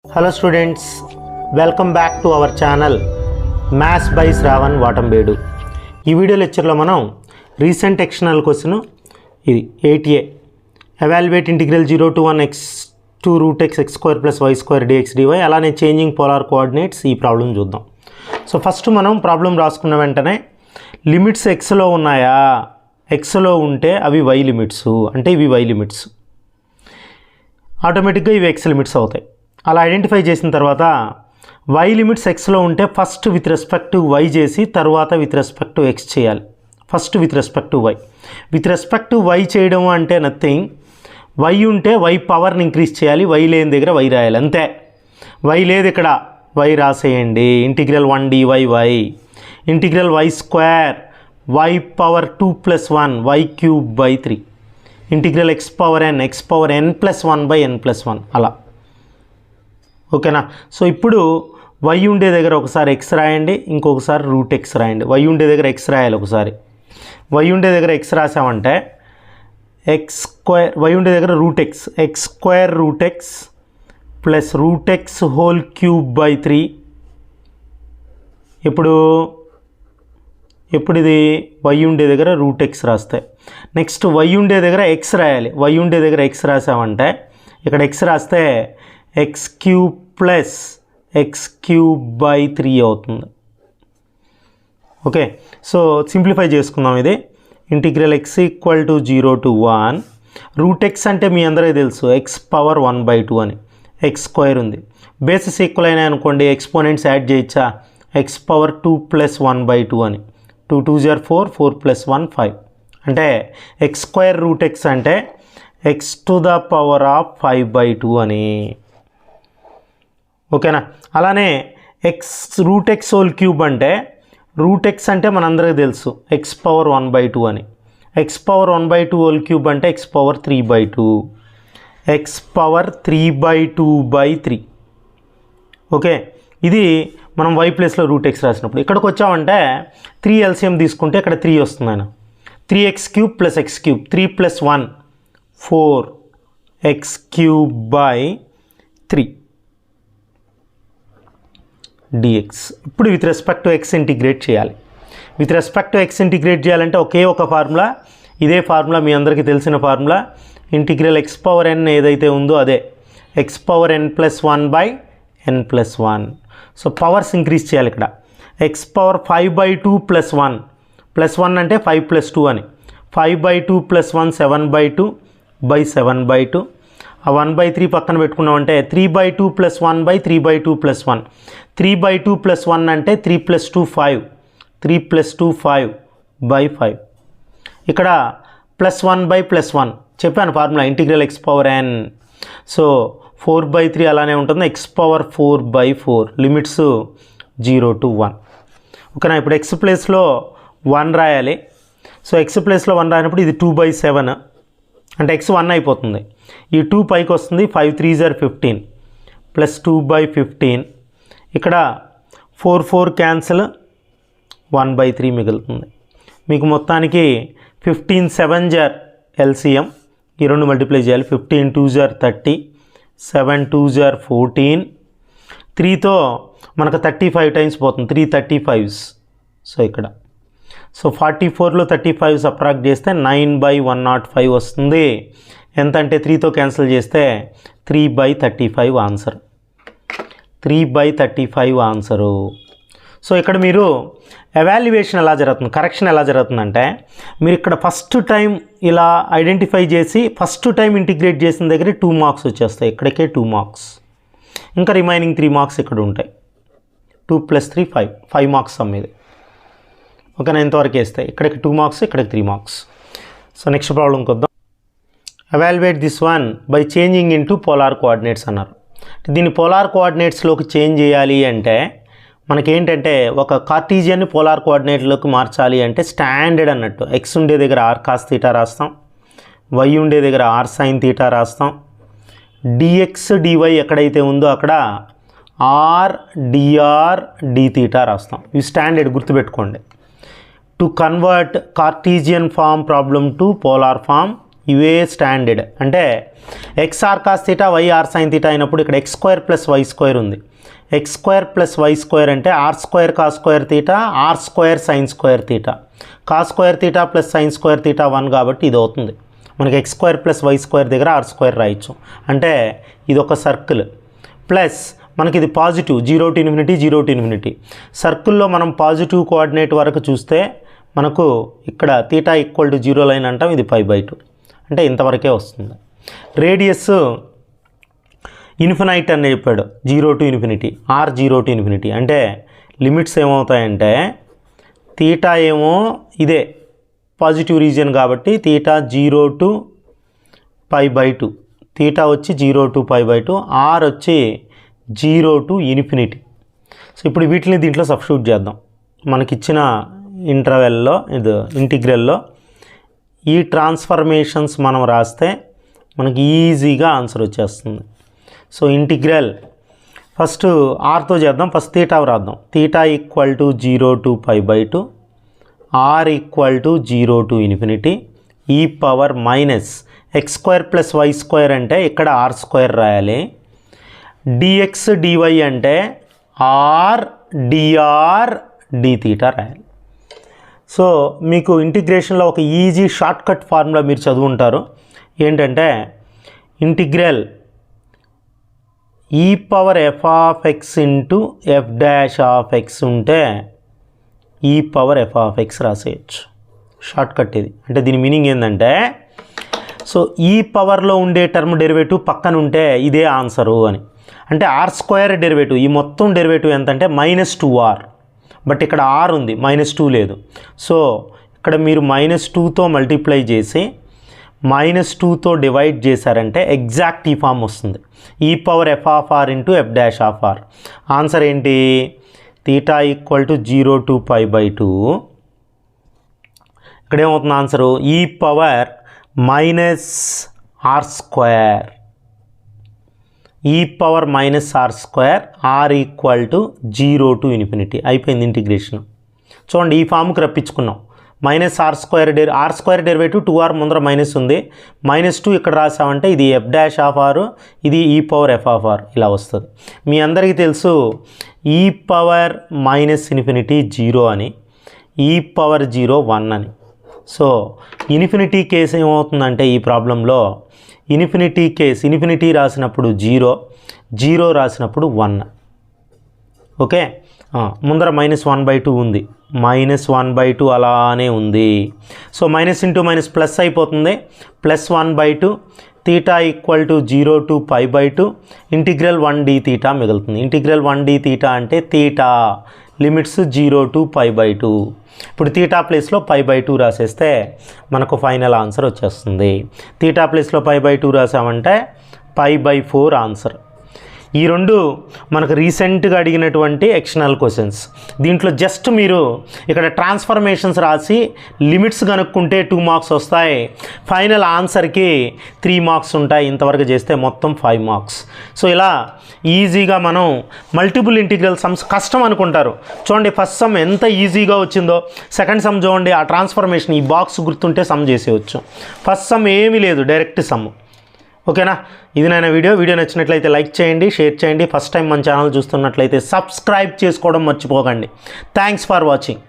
Hello students, welcome back to our channel Maths by Shravan Vatambedu. ఈ video లెక్చర్లో మనం recent external question ఇది 8a evaluate integral 0 to 1 x to root x x square plus y square dx dy అలానే changing polar coordinates ఈ problem చూద్దాం. So first మనం problem రాసుకున్న వెంటనే లిమిట్స్ xలో ఉన్నాయా, xలో ఉంటే అవి y లిమిట్స్, అంటే ఇవి y లిమిట్స్, ఆటోమేటిక్గా ఇవి x లిమిట్స్ అవుతాయి. అలా ఐడెంటిఫై చేసిన తర్వాత y లిమిట్స్ xలో ఉంటే first with respect to y చేసి తర్వాత విత్ రెస్పెక్ట్ టు x చేయాలి. First with respect to y. With respect to y చేయడం అంటే నథింగ్, y ఉంటే y పవర్ని ఇంక్రీజ్ చేయాలి, y లేని దగ్గర y రాయాలి అంతే. y లేదు ఇక్కడ, y రాసేయండి. Integral 1 dy y integral y square y power 2 + 1 y cube by 3 integral x power n plus 1 by n plus 1 అలా. ఓకేనా? సో ఇప్పుడు y ఉండే దగ్గర ఒకసారి x రాయండి, ఇంకొకసారి రూట్ x రాయండి. y ఉండే దగ్గర x రాయాలి ఒకసారి. y ఉండే దగ్గర x రాసామంటే x స్క్వేర్, y ఉండే దగ్గర root x square root x plus root x whole cube by 3. ఇప్పుడు ఇది y ఉండే దగ్గర రూట్ x రాస్తే, నెక్స్ట్ y ఉండే దగ్గర x రాయాలి. y ఉండే దగ్గర x రాసామంటే ఇక్కడ x రాస్తే x cube plus x cube by 3 అవుతుంది. ఓకే, సో సింప్లిఫై చేసుకుందాం. ఇది integral x equal to 0 to 1 root x అంటే మీ అందరికీ తెలుసు x పవర్ 1/2 అని, x స్క్వేర్ ఉంది. బేసిస్ ఈక్వల్ అయినాయి అనుకోండి, ఎక్స్పోనెంట్స్ యాడ్ చేయొచ్చా, x పవర్ 2 + 1/2 అని. 2 2 = 4, 4 + 1 5 అంటే x స్క్వేర్ రూట్ x అంటే x to the power of 5/2 అని. ఓకేనా? అలానే x root x whole cube అంటే రూట్ x అంటే మనందరికీ తెలుసు x పవర్ 1/2 అని. x పవర్ 1/2 హోల్ క్యూబ్ అంటే x power 3/2, x power 3/2/3. Okay, ఇది మనం y ప్లేస్లో రూట్ x రాసినప్పుడు. ఇక్కడికి వచ్చామంటే 3 LCM తీసుకుంటే ఇక్కడ 3 వస్తుంది ఆయన. 3x³ + x³ 3 + 1 4x³ / 3 dx. ఇప్పుడు with respect to x integrate చేయాలి. With respect to x integrate చేయాలంటే ఒకే ఒక ఫార్ములా, ఇదే ఫార్ములా మీ అందరికీ తెలిసిన formula. Integral x power n ఏదైతే ఉందో అదే x power n + 1/n + 1. So powers increase చేయాలి ఇక్కడ. x పవర్ 5/2 + 1 + 1 అంటే 5 + 2 అని. 5/2 + 1 7/2/7/2. ఆ 1/3 పక్కన పెట్టుకున్నామంటే 3/2 + 1/3/2 + 1. 3/2 + 1 అంటే 3 + 2 5, 3 + 2 5/5. ఇక్కడ +1/+1 చెప్పాను formula, integral x power n. So 4/3 అలానే ఉంటుంది, x పవర్ 4/4 లిమిట్స్ 0 to 1. ఓకేనా? ఇప్పుడు x ప్లేస్లో 1 రాయాలి. సో x ప్లేస్లో 1 రాయినప్పుడు ఇది 2/7 అంటే x 1 అయిపోతుంది. ఈ 2 పైకి వస్తుంది, 5 3 = 15 ప్లస్ 2/15. ఇక్కడ 4 4 క్యాన్సిల్, 1/3 మిగులుతుంది. మీకు మొత్తానికి 15 7 = LCM, ఈ రెండు మల్టిప్లై చేయాలి. 15 2 = 30, 7 2 = 14. 3తో మనకు 35 టైమ్స్ పోతుంది, 3 35s. సో ఇక్కడ సో 44లో 35 సబ్ట్రాక్ట్ చేస్తే 9/105 వస్తుంది. ఎంత అంటే 3తో క్యాన్సిల్ చేస్తే 3/35 ఆన్సర్. 3/35 ఆన్సరు. సో ఇక్కడ మీరు ఎవాల్యుయేషన్ ఎలా జరుగుతుంది, కరెక్షన్ ఎలా జరుగుతుందంటే, మీరు ఇక్కడ ఫస్ట్ టైం ఇలా ఐడెంటిఫై చేసి ఫస్ట్ టైం ఇంటిగ్రేట్ చేసిన దగ్గర 2 మార్క్స్ వచ్చేస్తాయి. ఇక్కడికే 2 మార్క్స్, ఇంకా రిమైనింగ్ 3 మార్క్స్ ఇక్కడ ఉంటాయి. 2 + 3 5 మార్క్స్ సమ్ ఇది. ఓకేనా? ఎంతవరకు వేస్తాయి, ఇక్కడికి 2 మార్క్స్, ఇక్కడికి 3 మార్క్స్. సో నెక్స్ట్ ప్రాబ్లంకి వద్దాం. Evaluate this one by changing into polar coordinates అన్నారు. దీన్ని పోలార్ కోఆర్డినేట్స్లోకి చేంజ్ చేయాలి అంటే మనకేంటంటే ఒక కార్టీజియన్ని పోలార్ కోఆర్డినేట్లోకి మార్చాలి అంటే స్టాండర్డ్ అన్నట్టు x ఉండే దగ్గర r cos θ రాస్తాం, y ఉండే దగ్గర r sin θ రాస్తాం, dx dy ఎక్కడైతే ఉందో అక్కడ r dr dθ రాస్తాం. ఇవి స్టాండర్డ్, గుర్తుపెట్టుకోండి. To convert Cartesian form problem to polar form ఇవే స్టాండర్డ్. అంటే x r cos theta y r sine theta అయినప్పుడు ఇక్కడ x square plus y square ఉంది. X square plus y square అంటే r square cos square theta r square sine square theta. Cos square theta plus sine square theta 1 కాబట్టి ఇది అవుతుంది. మనకి x square plus y square దగ్గర r square రాయొచ్చు. అంటే ఇది ఒక సర్కిల్ ప్లస్ మనకి ఇది positive 0 to infinity 0 to infinity. సర్కిల్లో మనం పాజిటివ్ కోఆర్డినేట్ వరకు చూస్తే మనకు ఇక్కడ తీటా ఈక్వల్ టు 0 లైన్ అంటాం. ఇది π/2 అంటే ఇంతవరకే వస్తుంది. రేడియస్ ఇన్ఫినైట్ అని చెప్పాడు 0 to infinity or 0 to infinity. అంటే లిమిట్స్ ఏమవుతాయంటే తీటా ఏమో ఇదే పాజిటివ్ రీజియన్ కాబట్టి తీటా 0 to π/2, తీటా వచ్చి 0 to π/2, ఆర్ వచ్చి 0 to infinity. సో ఇప్పుడు వీటిని దీంట్లో సబ్స్టిట్యూట్ చేద్దాం. మనకిచ్చిన ఇంటర్వెల్లో ఇది ఇంటిగ్రల్లో ఈ ట్రాన్స్ఫర్మేషన్స్ మనం రాస్తే మనకి ఈజీగా ఆన్సర్ వచ్చేస్తుంది. సో ఇంటిగ్రల్ ఫస్ట్ ఆర్తో చేద్దాం. ఫస్ట్ తీటా రాద్దాం. Theta equal to 0 to π/2 r equal to 0 to infinity e power minus x square plus y square అంటే ఇక్కడ ఆర్ స్క్వేర్ రాయాలి. dx dy అంటే ఆర్ dr d తీటా రాయాలి. So మీకు ఇంటిగ్రేషన్లో ఒక ఈజీ షార్ట్ కట్ ఫార్ములా మీరు చదువుంటారు. ఏంటంటే integral e power f of x into f dash of x ఉంటే e power f of x రాసేయచ్చు. షార్ట్ కట్ ఇది. అంటే దీని మీనింగ్ ఏంటంటే సో ఈ పవర్లో ఉండే టర్మ్ డెరివేటివ్ పక్కన ఉంటే ఇదే ఆన్సరు అని. అంటే ఆర్ స్క్వేర్ డెరివేటివ్ ఈ మొత్తం డెరివేటివ్ ఎంత అంటే -2r. బట్ ఇక్కడ ఆర్ ఉంది -2 లేదు. సో ఇక్కడ మీరు -2తో మల్టిప్లై చేసి -2తో డివైడ్ చేశారంటే ఎగ్జాక్ట్ ఈ ఫామ్ వస్తుంది. E power f of r into f dash of r. Answer ఏంటి? Theta equal to 0 to π/2. ఇక్కడ ఏమవుతుంది answer? E power -r square, e power -r square r equal to 0 to infinity. అయిపోయింది integration. చూడండి ఈ ఫామ్కి రప్పించుకున్నాం. -r square r square derivative 2r ముందర minus ఉంది. -2 ఇక్కడ రాసామంటే ఇది ఎఫ్ డాష్ ఆఫ్ ఆర్, ఇది ఈ పవర్ ఎఫ్ ఆఫ్ ఆర్ ఇలా వస్తుంది. మీ అందరికీ తెలుసు ఈ పవర్ -∞ 0 అని, ఈ పవర్ 0 1 అని. సో ఇన్ఫినిటీ కేసు ఏమవుతుందంటే ఈ ప్రాబ్లంలో ఇన్ఫినిటీ కేస్ ఇన్ఫినిటీ రాసినప్పుడు 0, 0 రాసినప్పుడు 1. ఓకే, ముందర -1/2 ఉంది, -1/2 అలానే ఉంది. So minus into minus plus అయిపోతుంది. +1/2 theta equal to 0 to π/2 integral 1d theta మిగులుతుంది. ఇంటిగ్రల్ 1d తీటా అంటే తీటా లిమిట్స్ 0 to π/2. ఇప్పుడు తీటా ప్లేస్లో π/2 రాసేస్తే మనకు ఫైనల్ ఆన్సర్ వచ్చేస్తుంది. తీటా ప్లేస్లో π/2 రాసామంటే π/4 ఆన్సర్. ఈ రెండు మనకు రీసెంట్గా అడిగినటువంటి ఎక్స్టర్నల్ క్వశ్చన్స్. దీంట్లో జస్ట్ మీరు ఇక్కడ ట్రాన్స్ఫర్మేషన్స్ రాసి లిమిట్స్ కనుక్కుంటే 2 మార్క్స్ వస్తాయి. ఫైనల్ ఆన్సర్కి 3 మార్క్స్ ఉంటాయి. ఇంతవరకు చేస్తే మొత్తం 5 మార్క్స్. సో ఇలా ఈజీగా మనం మల్టిపుల్ ఇంటిగ్రల్ సమ్స్ కష్టం అనుకుంటారు. చూడండి ఫస్ట్ సమ్ ఎంత ఈజీగా వచ్చిందో. సెకండ్ సమ్ చూడండి, ఆ ట్రాన్స్ఫర్మేషన్ ఈ బాక్స్ గుర్తుంటే సమ్ చేసేయచ్చు. ఫస్ట్ సమ్ ఏమీ లేదు, డైరెక్ట్ సమ్. ఓకేనా? ఇది నా వీడియో నచ్చినట్లయితే లైక్ చేయండి, షేర్ చేయండి. ఫస్ట్ టైం మన ఛానల్ చూస్తున్నట్లయితే సబ్స్క్రైబ్ చేసుకోవడం మర్చిపోకండి. Thanks for watching.